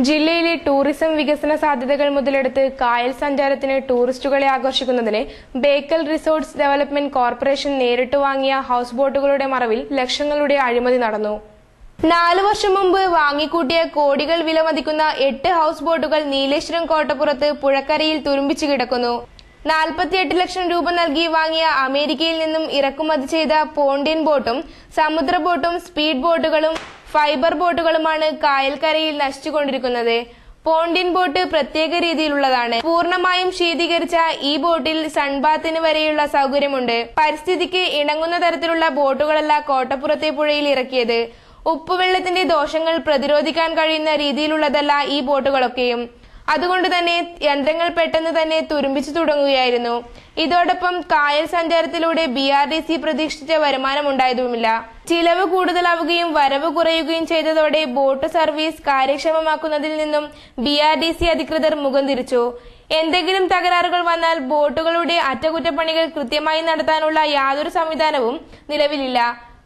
ജില്ലയിലെ ടൂറിസം വികസന സാധ്യതകൾ മുതലെടുത്ത് കായൽ സഞ്ചാരത്തിന് ടൂറിസ്റ്റുകളെ ആകർഷിക്കുന്നതിന് ബേക്കൽ റിസോർട്ട്സ് ഡെവലപ്മെന്റ് കോർപ്പറേഷൻ നേരിട്ട് വാങ്ങിയ ഹൗസ് ബോട്ടുകളുടെ മറവിൽ ലക്ഷങ്ങളുടെ അഴിമതി നടന്നു. 4 വർഷം മുമ്പ് വാങ്ങിക്കൂട്ടിയ കോടികൾ വിലമതിക്കുന്ന 8 ഹൗസ് ബോട്ടുകൾ നീലേശ്വരം കോട്ടപ്പുറത്ത് പുഴക്കരയിൽ തുരുമ്പിച്ചു കിടക്കുന്നു. 48 ലക്ഷം രൂപ നൽകി വാങ്ങിയ അമേരിക്കയിൽ നിന്നും ഇറക്കുമതി ചെയ്ത പോണ്ടിയൻ ബോട്ടും സമുദ്ര ബോട്ടും സ്പീഡ് ബോട്ടുകളും ഫൈബർ ബോട്ടുകളുമാണ് കായൽക്കരയിൽ നശിച്ചുകൊണ്ടിരിക്കുന്നത്. പോണ്ടിയൻ ബോട്ട് പ്രത്യേക രീതിയിലുള്ളതാണ്. പൂർണ്ണമായും ശീതീകരിച്ച ഈ ബോട്ടിൽ സൺബാത്തിന് വരെയുള്ള സൗകര്യമുണ്ട്. പരിസ്ഥിതിക്ക് ഇണങ്ങുന്ന തരത്തിലുള്ള ബോട്ടുകളല്ല കോട്ടപ്പുറത്തെ പുഴയിൽ ഇറക്കിയത്. ഉപ്പുവെള്ളത്തിന്റെ ദോഷങ്ങൾ പ്രതിരോധിക്കാൻ കഴിയുന്ന രീതിയിലുള്ളതല്ല ഈ ബോട്ടുകളൊക്കെയും. അതുകൊണ്ട് തന്നെ യന്ത്രങ്ങൾ പെട്ടെന്ന് തന്നെ തുരുമ്പിച്ചു തുടങ്ങുകയായിരുന്നു. ഇതോടൊപ്പം കായൽ സഞ്ചാരത്തിലൂടെ BRDC പ്രതീക്ഷിച്ച വരുമാനമുണ്ടായതുമില്ല. ചിലവ് കൂടുതലാവുകയും വരവ് കുറയുകയും ചെയ്തതോടെ ബോട്ട് സർവീസ് കാര്യക്ഷമമാക്കുന്നതിൽ നിന്നും BRDC അധികൃതർ മുഖം തിരിച്ചു. എന്തെങ്കിലും തകരാറുകൾ വന്നാൽ ബോട്ടുകളുടെ അറ്റകുറ്റപ്പണികൾ കൃത്യമായി നടത്താനുള്ള യാതൊരു സംവിധാനവും നിലവിലില്ല.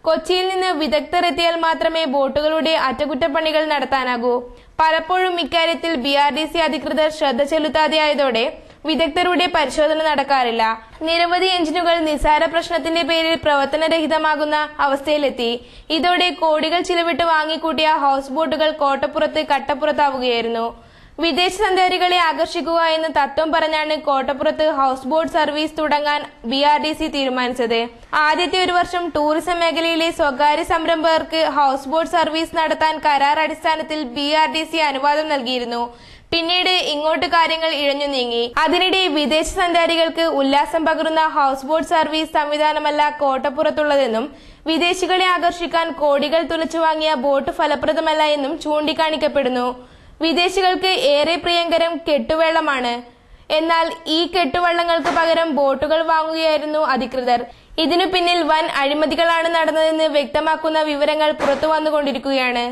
കൊച്ചിയിൽ നിന്ന് വിദഗ്ധർ എത്തിയാൽ മാത്രമേ ബോട്ടുകളുടെ അറ്റകുറ്റപ്പണികൾ നടത്താനാകൂ. പലപ്പോഴും ഇക്കാര്യത്തിൽ BRDC അധികൃതർ ശ്രദ്ധ ചെലുത്താതെയായതോടെ വിദഗ്ധരുടെ പരിശോധന നടക്കാറില്ല. നിരവധി എഞ്ചിനുകൾ നിസ്സാര പ്രശ്നത്തിന്റെ പേരിൽ പ്രവർത്തനരഹിതമാകുന്ന അവസ്ഥയിലെത്തി. ഇതോടെ കോടികൾ ചിലവിട്ട് വാങ്ങിക്കൂട്ടിയ ഹൗസ് ബോട്ടുകൾ കോട്ടപ്പുറത്ത് കട്ടപ്പുറത്താവുകയായിരുന്നു. വിദേശ സഞ്ചാരികളെ ആകർഷിക്കുക എന്ന തത്വം പറഞ്ഞാണ് കോട്ടപ്പുറത്ത് ഹൗസ് ബോട്ട് സർവീസ് തുടങ്ങാൻ BRDC തീരുമാനിച്ചത്. ആദ്യത്തെ 1 വർഷം ടൂറിസം മേഖലയിലെ സ്വകാര്യ സംരംഭകർക്ക് ഹൗസ് ബോട്ട് സർവീസ് നടത്താൻ കരാർ അടിസ്ഥാനത്തിൽ BRDC അനുവാദം നൽകിയിരുന്നു. പിന്നീട് ഇങ്ങോട്ട് കാര്യങ്ങൾ ഇഴഞ്ഞു നീങ്ങി. അതിനിടെ വിദേശ സഞ്ചാരികൾക്ക് ഉല്ലാസം പകരുന്ന ഹൗസ് ബോട്ട് സർവീസ് സംവിധാനമല്ല കോട്ടപ്പുറത്തുള്ളതെന്നും വിദേശികളെ ആകർഷിക്കാൻ കോടികൾ തുലച്ചു വാങ്ങിയ ബോട്ട് ഫലപ്രദമല്ല എന്നും ചൂണ്ടിക്കാണിക്കപ്പെടുന്നു. വിദേശികൾക്ക് ഏറെ പ്രിയങ്കരം കെട്ടുവള്ളമാണ്. എന്നാൽ ഈ കെട്ടുവള്ളങ്ങൾക്ക് പകരം ബോട്ടുകൾ വാങ്ങുകയായിരുന്നു അധികൃതർ. ഇതിനു പിന്നിൽ വൻ അഴിമതികളാണ് നടന്നതെന്ന് വ്യക്തമാക്കുന്ന വിവരങ്ങൾ പുറത്തു വന്നുകൊണ്ടിരിക്കുകയാണ്.